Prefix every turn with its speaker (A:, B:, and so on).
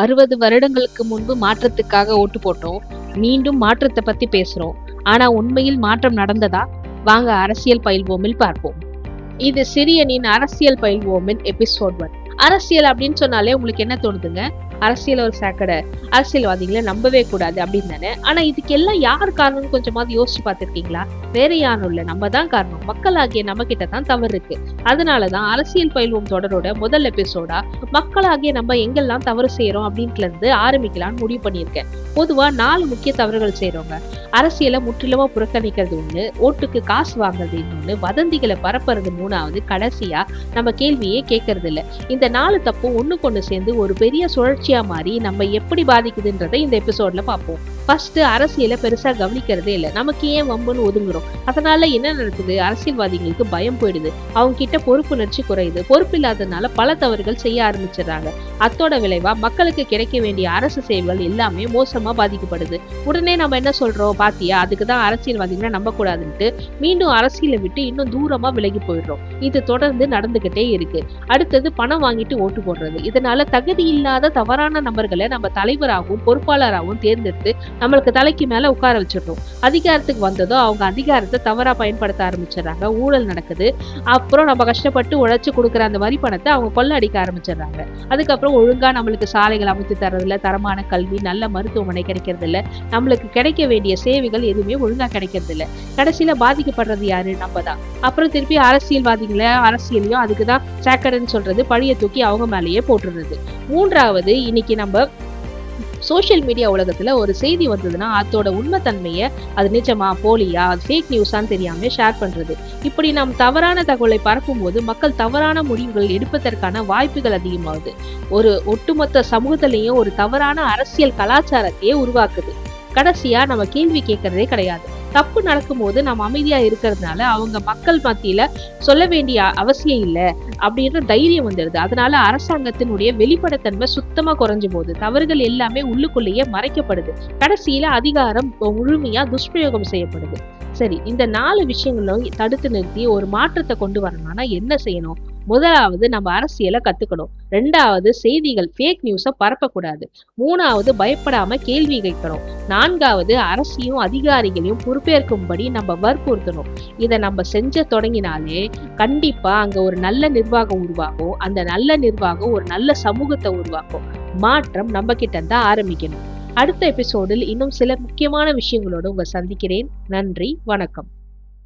A: 60 வருடங்களுக்கு முன்பு மாற்றத்துக்காக ஓட்டு போட்டோம். மீண்டும் மாற்றத்தை பத்தி பேசுறோம். ஆனா உண்மையில் மாற்றம் நடந்ததா? வாங்க அரசியல் பயில்வோமில் பார்ப்போம். இது சிறியனின் அரசியல் பயில்வோமின் எபிசோட் 1. அரசியல் அப்படின்னு சொன்னாலே உங்களுக்கு என்ன தோணுதுங்க? அரசியல் ஒரு சாக்கடை, அரசியல்வாதிகளை நம்பவே கூடாது அப்படின்னு தானே. ஆனா இதுக்கு எல்லாம் யார் காரணம்னு கொஞ்சமாவது யோசிச்சு பார்த்திருக்கீங்களா? வேற யாரும் இல்ல, நம்ம தான் காரணம். மக்களாகிய நம்ம கிட்ட தான் தவறு இருக்கு. அதனாலதான் அரசியல் பயில்வோம் தொடரோட முதல் எபிசோடா மக்களாகிய நம்ம எங்கெல்லாம் தவறு செய்யறோம் அப்படின்ட்டுல இருந்து ஆரம்பிக்கலாம்னு முடிவு பண்ணியிருக்கேன். பொதுவா 4 முக்கிய தவறுகள் செய்யறவங்க. அரசியலை முற்றிலுமா புறக்கணிக்கிறது ஒண்ணு, ஓட்டுக்கு காசு வாங்குறது இன்னொன்னு, வதந்திகளை பரப்புறது 3வது, கடைசியா நம்ம கேள்வியே கேட்கறது இல்ல. இந்த 4 தப்பும் ஒண்ணுக்கொண்ணு சேர்ந்து ஒரு பெரிய சுழற்சியா மாறி நம்ம எப்படி பாதிக்குதுன்றதை இந்த எபிசோட்ல பார்ப்போம். ஃபர்ஸ்ட், அரசியலை பெருசா கவனிக்கிறதே இல்லை. நமக்கு ஏன் வம்புன்னு ஒதுங்குறோம். அதனால என்ன நடக்குது? அரசியல்வாதிகளுக்கு பயம் போயிடுது. அவங்க கிட்ட பொறுப்புணர்ச்சி குறையுது. பொறுப்பு இல்லாததுனால பல தவறுகள் செய்ய ஆரம்பிச்சிடறாங்க. அத்தோட விளைவா மக்களுக்கு கிடைக்க வேண்டிய அரசு சேவைகள் எல்லாமே மோசமா பாதிக்கப்படுது. உடனே நம்ம என்ன சொல்றோம்? பாத்தியா, அதுக்குதான் அரசியல்வாதிகளை நம்ப கூடாதுன்ட்டு மீண்டும் அரசியலை விட்டு இன்னும் தூரமா விலகி போயிடுறோம். இது தொடர்ந்து நடந்துகிட்டே இருக்கு. அடுத்தது, பணம் வாங்கிட்டு ஓட்டு போடுறது. இதனால தகுதி இல்லாத தவறான நபர்களை நம்ம தலைவராகவும் பொறுப்பாளராகவும் தேர்ந்தெடுத்து நம்மளுக்கு தலைக்கு மேல உட்கார வச்சிடறோம். அதிகாரத்துக்கு வந்ததும் அவங்க அதிகாரத்தை தவறா பயன்படுத்த ஆரம்பிச்சிடறாங்க. ஊழல் நடக்குது. அப்புறம் நம்ம கஷ்டப்பட்டு உழைச்சு கொடுக்குற அந்த வரி பணத்தை அவங்க கொள்ள அடிக்க ஆரம்பிச்சிடறாங்க. அதுக்கப்புறம் ஒழுங்கா நம்மளுக்கு சாலைகள் அமைத்து தரதில்ல, தரமான கல்வி, நல்ல மருத்துவமனை கிடைக்கிறது இல்ல, நம்மளுக்கு கிடைக்க வேண்டிய சேவைகள் எதுவுமே ஒழுங்கா கிடைக்கிறது இல்ல. கடைசியில பாதிக்கப்படுறது யாரு? நம்ம தான். அப்புறம் திருப்பி அரசியல்வாதிகளை, அரசியலையும் அதுக்குதான் சாக்கடைன்னு சொல்றது, பழிய தூக்கி அவங்க மேலேயே போட்டுடுறது. 3வது, இன்னைக்கு நம்ம சோசியல் மீடியா உலகத்துல ஒரு செய்தி வந்ததுன்னா அதோட உண்மைத்தன்மையை, அது நிஜமா போலியா, அது ஃபேக் நியூஸான்னு தெரியாம ஷேர் பண்றது. இப்படி நாம் தவறான தகவலை பரப்பும் போது மக்கள் தவறான முடிவுகள் எடுப்பதற்கான வாய்ப்புகள் அதிகமாகுது. ஒரு ஒட்டுமொத்த சமூகத்திலையும் ஒரு தவறான அரசியல் கலாச்சாரத்தையே உருவாக்குது. கடைசியா நம்ம கேள்வி கேட்கறதே கிடையாது. தப்பு நடக்கும் போது நம்ம அமைதியா இருக்கிறதுனால அவங்க மக்கள் மத்தியில சொல்ல வேண்டிய அவசியம் இல்லை அப்படின்ற தைரியம் வந்துடுது. அதனால அரசாங்கத்தினுடைய வெளிப்படைத்தன்மை சுத்தமா குறைஞ்சு போகுது. தவறுகள் எல்லாமே உள்ளுக்குள்ளேயே மறைக்கப்படுது. கடைசியில அதிகாரம் முழுமையா துஷ்பிரயோகம் செய்யப்படுது. சரி, இந்த 4 விஷயங்களும் தடுத்து நிறுத்தி ஒரு மாற்றத்தை கொண்டு வரணும்னா என்ன செய்யணும்? முதலாவது, நம்ம அரசியலை கத்துக்கணும். 2வது, செய்திகள் ஃபேக் நியூஸை பரப்பக்கூடாது. 3வது, பயப்படாம கேள்வி கேட்கணும். 4வது, அரசியும் அதிகாரிகளையும் பொறுப்பேற்கும்படி நம்ம வற்புறுத்தணும். இதை நம்ம செஞ்ச தொடங்கினாலே கண்டிப்பா அங்க ஒரு நல்ல நிர்வாகம் உருவாகும். அந்த நல்ல நிர்வாகம் ஒரு நல்ல சமூகத்தை உருவாக்கும். மாற்றம் நம்ம கிட்ட தான் ஆரம்பிக்கணும். அடுத்த எபிசோடில் இன்னும் சில முக்கியமான விஷயங்களோடு உங்களை சந்திக்கிறேன். நன்றி, வணக்கம்.